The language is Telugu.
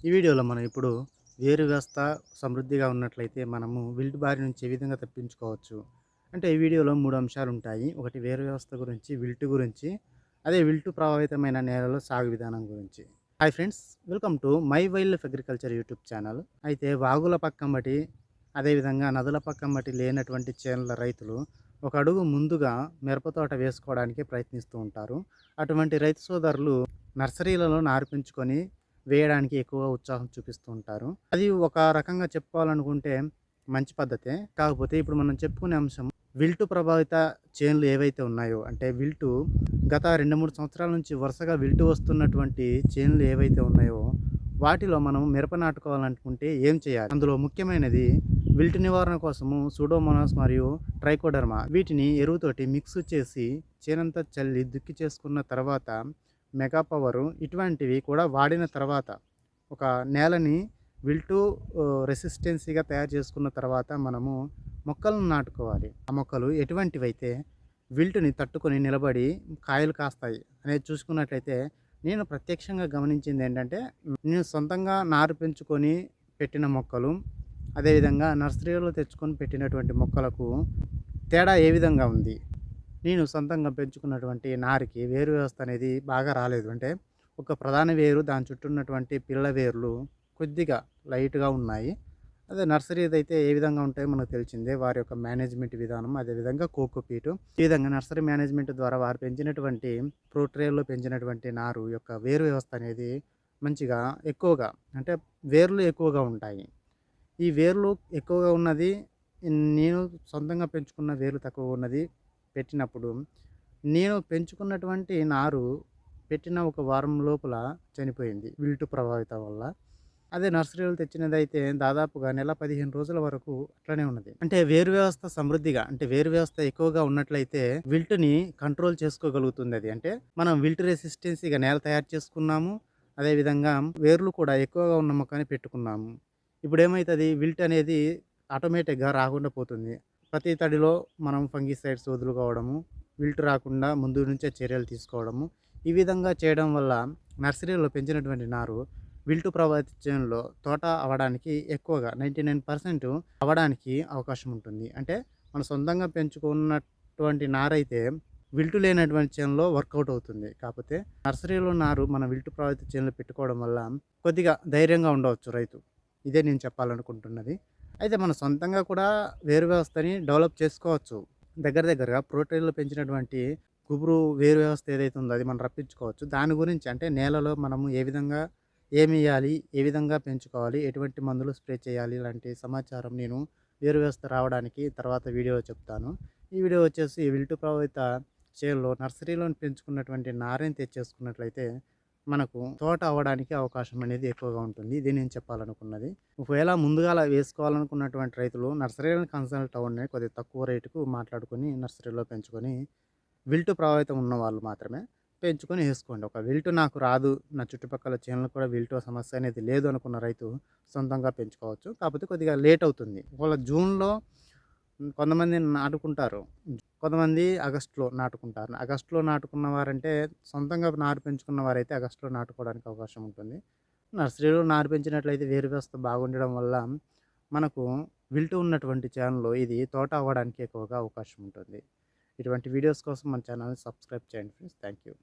ఈ వీడియోలో మనం ఇప్పుడు వేరు వ్యవస్థ సమృద్ధిగా ఉన్నట్లయితే మనము విల్ట్ బారి నుంచి ఏ విధంగా తప్పించుకోవచ్చు అంటే ఈ వీడియోలో 3 అంశాలు ఉంటాయి. ఒకటి వేరు వ్యవస్థ గురించి, విల్ట్ గురించి, అదే విల్టు ప్రభావితమైన నేలలో సాగు విధానం గురించి. Hi friends, welcome to my wild life agriculture YouTube channel. అయితే వాగుల పక్కమ్మటి అదేవిధంగా నదుల పక్కమ్మటి లేనటువంటి చేనుల రైతులు ఒక అడుగు ముందుగా మిరప తోట వేసుకోవడానికి ప్రయత్నిస్తూ ఉంటారు. అటువంటి రైతు సోదరులు నర్సరీలలో నారు పెంచుకొని వేయడానికి ఎక్కువ ఉత్సాహం చూపిస్తూ ఉంటారు. అది ఒక రకంగా చెప్పుకోవాలనుకుంటే మంచి పద్ధతే. కాకపోతే ఇప్పుడు మనం చెప్పుకునే అంశం విల్టు ప్రభావిత చేన్లు ఏవైతే ఉన్నాయో, అంటే విల్టు గత 2, 3 సంవత్సరాల నుంచి వరుసగా విల్టు వస్తున్నటువంటి చేన్లు ఏవైతే ఉన్నాయో, వాటిలో మనం మిరప నాటుకోవాలనుకుంటే ఏం చేయాలి? అందులో ముఖ్యమైనది విల్టు నివారణ కోసము సూడోమోనాస్ మరియు ట్రైకోడర్మా వీటిని ఎరువుతోటి మిక్స్ చేసి చేనంతా చల్లి దుక్కి చేసుకున్న తర్వాత మెగా పవరు ఇటువంటివి కూడా వాడిన తర్వాత ఒక నేలని విల్టు రెసిస్టెన్సీగా తయారు చేసుకున్న తర్వాత మనము మొక్కలను నాటుకోవాలి. ఆ మొక్కలు ఎటువంటివైతే విల్టుని తట్టుకొని నిలబడి కాయలు కాస్తాయి అనేది చూసుకున్నట్లయితే, నేను ప్రత్యక్షంగా గమనించింది ఏంటంటే, నేను సొంతంగా నారు పెంచుకొని పెట్టిన మొక్కలు, అదేవిధంగా నర్సరీలో తెచ్చుకొని పెట్టినటువంటి మొక్కలకు తేడా ఏ విధంగా ఉంది? నేను సొంతంగా పెంచుకున్నటువంటి నారికి వేరు వ్యవస్థ అనేది బాగా రాలేదు. అంటే ఒక ప్రధాన వేరు, దాని చుట్టూ ఉన్నటువంటి పిల్ల వేర్లు కొద్దిగా లైట్‌గా ఉన్నాయి. అదే నర్సరీదైతే ఏ విధంగా ఉంటాయో మనకు తెలిసిందే. వారి యొక్క మేనేజ్‌మెంట్ విధానం, అదేవిధంగా కోకోపీటు. ఈ విధంగా నర్సరీ మేనేజ్‌మెంట్ ద్వారా వారు పెంచినటువంటి ఫ్రూట్ ట్రేల్లో పెంచినటువంటి నారు యొక్క వేరు వ్యవస్థ అనేది మంచిగా ఎక్కువగా, అంటే వేర్లు ఎక్కువగా ఉంటాయి. ఈ వేర్లు ఎక్కువగా ఉన్నది, నేను సొంతంగా పెంచుకున్న వేర్లు తక్కువగా ఉన్నది పెట్టినప్పుడు, నేను పెంచుకున్నటువంటి నారు పెట్టిన ఒక వారం లోపల చనిపోయింది విల్టు ప్రభావితం వల్ల. అదే నర్సరీలో తెచ్చినదైతే దాదాపుగా నెల 15 రోజుల వరకు అట్లనే ఉన్నది. అంటే వేరు వ్యవస్థ సమృద్ధిగా, అంటే వేరు వ్యవస్థ ఎక్కువగా ఉన్నట్లయితే విల్టుని కంట్రోల్ చేసుకోగలుగుతుంది అది. అంటే మనం విల్ట్ రెసిస్టెన్సీగా నేల తయారు చేసుకున్నాము. అదేవిధంగా వేర్లు కూడా ఎక్కువగా ఉన్న మొక్కని పెట్టుకున్నాము. ఇప్పుడేమైతది, విల్ట్ అనేది ఆటోమేటిక్‌గా రాకుండా పోతుంది. ప్రతి తడిలో మనం ఫంగిసైడ్స్ వదులుకోవడము, విల్ట్ రాకుండా ముందు నుంచే చర్యలు తీసుకోవడము. ఈ విధంగా చేయడం వల్ల నర్సరీలో పెంచినటువంటి నారు విల్టు ప్రభావిత చేనులో తోట అవ్వడానికి ఎక్కువగా 99% అవ్వడానికి అవకాశం ఉంటుంది. అంటే మనం సొంతంగా పెంచుకున్నటువంటి నారైతే విల్టు లేనటువంటి చేనులో వర్కౌట్ అవుతుంది. కాకపోతే నర్సరీలో నారు మన విల్టు ప్రభావిత చేనులో పెట్టుకోవడం వల్ల కొద్దిగా ధైర్యంగా ఉండవచ్చు రైతు. ఇదే నేను చెప్పాలనుకుంటున్నది. అయితే మనం సొంతంగా కూడా వేరు వ్యవస్థని డెవలప్ చేసుకోవచ్చు. దగ్గరగా ప్రోటీన్‌లో పెంచినటువంటి గుబురు వేరు వ్యవస్థ ఏదైతే ఉందో అది మనం రప్పించుకోవచ్చు. దాని గురించి, అంటే నేలలో మనము ఏ విధంగా ఏమెయ్యాలి, ఏ విధంగా పెంచుకోవాలి, ఎటువంటి మందులు స్ప్రే చేయాలి, ఇలాంటి సమాచారం నేను వేరు వ్యవస్థ రావడానికి తర్వాత వీడియోలో చెప్తాను. ఈ వీడియో వచ్చేసి విల్టు ప్రభావిత చేనులో నర్సరీలోని పెంచుకున్నటువంటి నారని తెచ్చేసుకున్నట్లయితే మనకు తోట అవ్వడానికి అవకాశం అనేది ఎక్కువగా ఉంటుంది. ఇది నేను చెప్పాలనుకున్నది. ఒకవేళ ముందుగాల వేసుకోవాలనుకున్నటువంటి రైతులు నర్సరీలను కన్సల్ట్ అవ్వండి. కొద్దిగా తక్కువ రేటుకు మాట్లాడుకొని నర్సరీలో పెంచుకొని, విల్టు ప్రభావితం ఉన్నవాళ్ళు మాత్రమే పెంచుకొని ఏసుకోండి. ఒక విల్టు నాకు రాదు, నా చుట్టుపక్కల చేనులో కూడా విల్టు సమస్య అనేది లేదు అనుకున్న రైతు సొంతంగా పెంచుకోవచ్చు. కాకపోతే కొద్దిగా లేట్ అవుతుంది. ఒకవేళ జూన్‌లో కొంతమంది నాటుకుంటారు. కొంతమంది ఆగస్టులో నాటుకుంటారు. ఆగస్టులో నాటుకున్న వారంటే సొంతంగా నారు పెంచుకున్న వారైతే ఆగస్టులో నాటుకోవడానికి అవకాశం ఉంటుంది. నర్సరీలో నారు పెంచినట్లయితే వేరు వ్యవస్థ బాగుండడం వల్ల మనకు విల్టు ఉన్నటువంటి చేనులో ఇది తోట అవ్వడానికి ఎక్కువగా అవకాశం ఉంటుంది. ఇటువంటి వీడియోస్ కోసం మన ఛానల్‌ని సబ్స్క్రైబ్ చేయండి ఫ్రెండ్స్. Thank you.